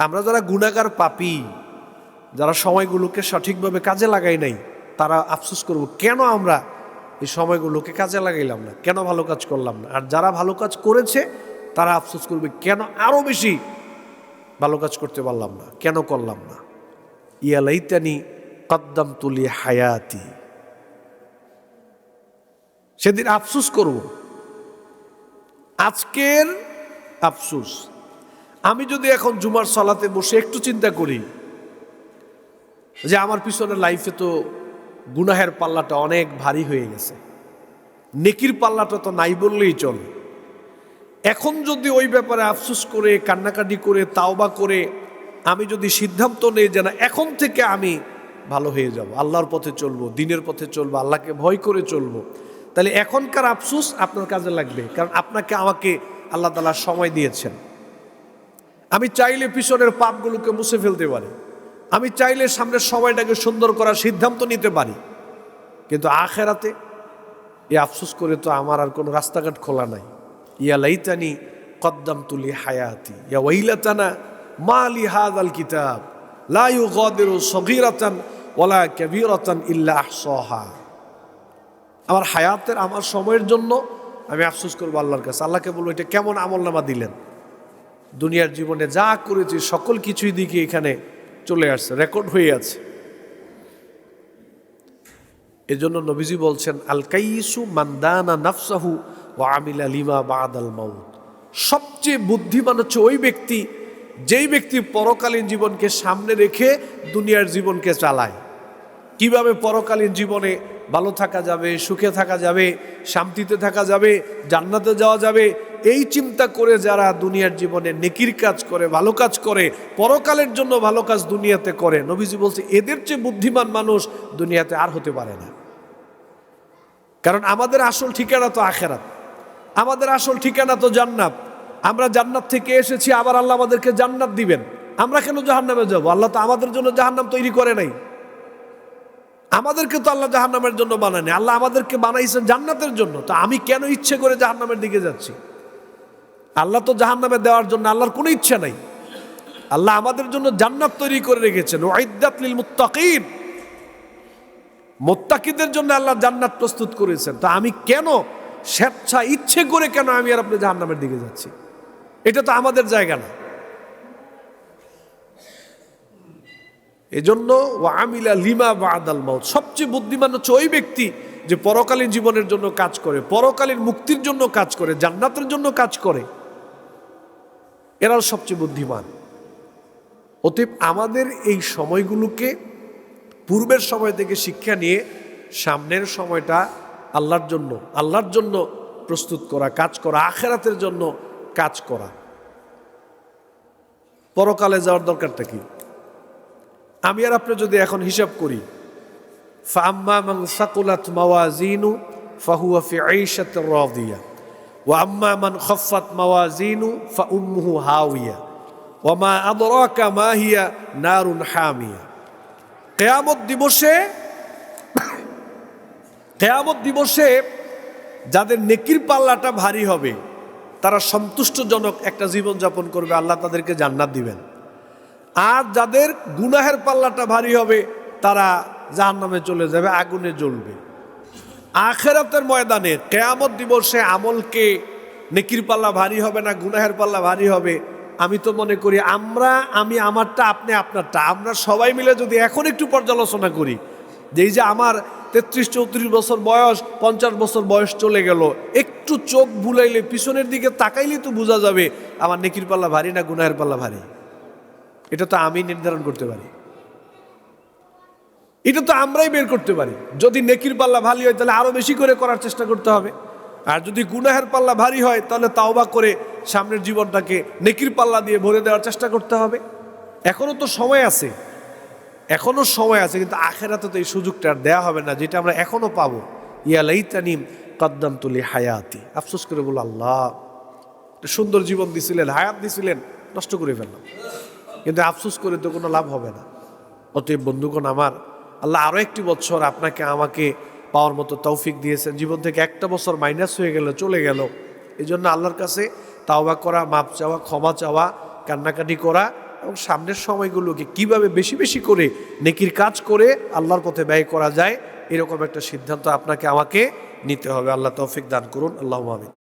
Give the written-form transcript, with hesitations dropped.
আমরা যারা গুনাহগার পাপী, যারা সময়গুলোকে সঠিকভাবে কাজে লাগাই নাই, তারা আফসোস করব কেন আমরা এই সময়গুলোকে কাজে লাগাইলাম না, কেন ভালো কাজ করলাম না। আর যারা ভালো কাজ করেছে তারা আফসোস করবে কেন আরো বেশি ভালো কাজ করতে পারলাম না, কেন করলাম না। ইয়া লাইতানি কদ্দামতু লি হায়াতি, সেদিন আফসোস করব। আজকের আফসোস, আমি যদি এখন জুমার সালাতে বসে একটু চিন্তা করি যে আমার পিছনে লাইফে তো গুনাহের পাল্লাটা অনেক ভারী হয়ে গেছে, নেকির পাল্লাটা তো নাই বললেই চলে। এখন যদি ওই ব্যাপারে আফসোস করে কান্নাকাটি করে তাওবা করে আমি যদি সিদ্ধান্ত নেই যে না এখন থেকে আমি ভালো হয়ে যাব, আল্লাহর পথে চলবো, দিনের পথে চলবো, আল্লাহকে ভয় করে চলবো, তাহলে এখনকার আফসোস আপনার কাজে লাগবে। কারণ আপনাকে আমাকে আল্লাহ তাআলা সময় দিয়েছেন। আমি চাইলে পিছনের পাপগুলোকে মুছে ফেলতে পারি, আমি চাইলে সামনের সময়টাকে সুন্দর করার সিদ্ধান্ত নিতে পারি, কিন্তু আখেরাতে এই আফসোস করে তো আমার আর কোনো রাস্তাঘাট খোলা নাই। ইয়া লাইতানি কদ্দামতু লি হায়াতি ইয়া ওয়াইলাতানা মা লি হাযাল কিতাব লা ইউগাদিরু সগীরাতান ওয়ালা কাবীরাতান ইল্লা আহসাহা। আমার হায়াতের, আমার সময়ের জন্য আমি আফসোস করবো আল্লাহর কাছে। আল্লাহকে বলবো এটা কেমন আমলনামা দিলেন, দুনিয়ার জীবনে যা করেছি সকল কিছুই দিকে এখানে চলে আসছে, রেকর্ড হয়ে আছে। এজন্য নবীজি বলছেন আল কাইসু মান দানা নাফসাহু ওয়া আমিলা লিমা বাদাল মাউত। সবচেয়ে বুদ্ধিমান হচ্ছে ওই ব্যক্তি যেই ব্যক্তি পরকালীন জীবনকে সামনে রেখে দুনিয়ার জীবনকে চালায়। কিভাবে পরকালীন জীবনে ভালো থাকা যাবে, সুখে থাকা যাবে, শান্তিতে থাকা যাবে, জান্নাতে যাওয়া যাবে, এই চিন্তা করে যারা দুনিয়ার জীবনে নেকির কাজ করে, ভালো কাজ করে, পরকালের জন্য ভালো কাজ দুনিয়াতে করে, নবীজি বলছে এদের চেয়ে বুদ্ধিমান মানুষ দুনিয়াতে আর হতে পারে না। কারণ আমাদের আসল ঠিকানা তো আখেরাত, আমাদের আসল ঠিকানা তো জান্নাত। আমরা জান্নাত থেকে এসেছি, আবার আল্লাহ আমাদেরকে জান্নাত দিবেন। আমরা কেন জাহান্নামে যাব? আল্লাহ তো আমাদের জন্য জাহান্নাম তৈরি করে নাই, আমাদেরকে তো আল্লাহ জাহান্নামের জন্য বানায়নি, আল্লাহ আমাদেরকে বানাইছেন জান্নাতের জন্য। তো আমি কেন ইচ্ছে করে জাহান্নামের দিকে যাচ্ছি? আল্লাহ তো জাহান্নামে দেওয়ার জন্য আল্লাহর কোনো ইচ্ছা নাই। আল্লাহ আমাদের জন্য জান্নাত তৈরি করে রেখেছেন, উইদ্দাত লিল মুত্তাকিন, মুত্তাকিদের জন্য আল্লাহ জান্নাত প্রস্তুত করেছেন। তো আমি কেন স্বেচ্ছা ইচ্ছে করে কেন আমি আর আপনি জাহান্নামের দিকে যাচ্ছি? এটা তো আমাদের জায়গা না। এজন্য ওয়া আমিলা লিমা বাদাল মাউত, সবচেয়ে বুদ্ধিমান হচ্ছে ওই ব্যক্তি যে পরকালীন জীবনের জন্য কাজ করে, পরকালীন মুক্তির জন্য কাজ করে, জান্নাতের জন্য কাজ করে, এরাও সবচেয়ে বুদ্ধিমান। অতএব আমাদের এই সময়গুলোকে পূর্বের সময় থেকে শিক্ষা নিয়ে সামনের সময়টা আল্লাহর জন্য প্রস্তুত করা, কাজ করা, আখিরাতের জন্য কাজ করা। পরকালে যাওয়ার দরকারটা কি? আমি আর আপনি যদি এখন হিসাব করি, ফাআম্মা মান সাকুলাত মাওয়াজিনু ফাহুয়া ফি আইশাতির রাদিয়া ওয়া আম্মা মান খাফফাত মাওয়াজিনু ফাউম্মুহু হাওিয়া ওয়া মা আদরাকা মা হিয়া নারুন হামিয়া। কিয়ামত দিবসে যাদের নেকির পাল্লাটা ভারী হবে তারা সন্তুষ্টজনক একটা জীবন যাপন করবে, আল্লাহ তাদেরকে জান্নাত দিবেন। আর যাদের গুনাহের পাল্লাটা ভারী হবে তারা জাহান্নামে চলে যাবে, আগুনে জ্বলবে। আখিরাতের ময়দানে কিয়ামত দিবসে আমলকে নেকির পাল্লা ভারী হবে না গুনাহের পাল্লা ভারী হবে? আমি তো মনে করি আমি আমারটা, আপনি আপনারটা, আমরা সবাই মিলে যদি এখন একটু পর্যালোচনা করি যে এই যে আমার 33-34 বছর বয়স, 50 বছর বয়স চলে গেল, একটু চোখ বুলাইলে পিছনের দিকে তাকাইলে তো বোঝা যাবে আমার নেকির পাল্লা ভারী না গুনাহের পাল্লা ভারী। এটা তো আমি নির্ধারণ করতে পারি, এটা তো আমরাই বের করতে পারি। যদি নেকির পাল্লা ভারী হয় তাহলে আরো বেশি করে করার চেষ্টা করতে হবে, আর যদি গুনাহের পাল্লা ভারী হয় তাহলে তাওবা করে সামনের জীবনটাকে নেকির পাল্লা দিয়ে ভরে দেওয়ার চেষ্টা করতে হবে। এখনো তো সময় আছে, এখনো সময় আছে, কিন্তু আখিরাতে তো এই সুযোগটা আর দেওয়া হবে না যেটা আমরা এখনো পাবো। ইয়া লাইতানি কদ্দামতু লি হায়াতি, আফসোস করে বলো আল্লাহ সুন্দর জীবন দিছিলেন, হায়াত দিছিলেন, নষ্ট করে ফেললাম, কিন্তু আফসোস করে তো কোনো লাভ হবে না। অতএব বন্ধুগণ আমার, আল্লাহ আরো একটি বছর আপনাকে আমাকে পাওয়ার মতো তৌফিক দিয়েছেন। জীবন থেকে একটা বছর মাইনাস হয়ে গেল, চলে গেল, এই জন্য আল্লাহর কাছে তাওবা করা, মাপ চাওয়া, ক্ষমা চাওয়া, কান্নাকাটি করা, এবং সামনের সময়গুলোকে কিভাবে বেশি বেশি করে নেকির কাজ করে আল্লাহর পথে ব্যয় করা যায়, এরকম একটা সিদ্ধান্ত আপনাকে আমাকে নিতে হবে। আল্লাহ তৌফিক দান করুন। আল্লাহুম্মা আমিন।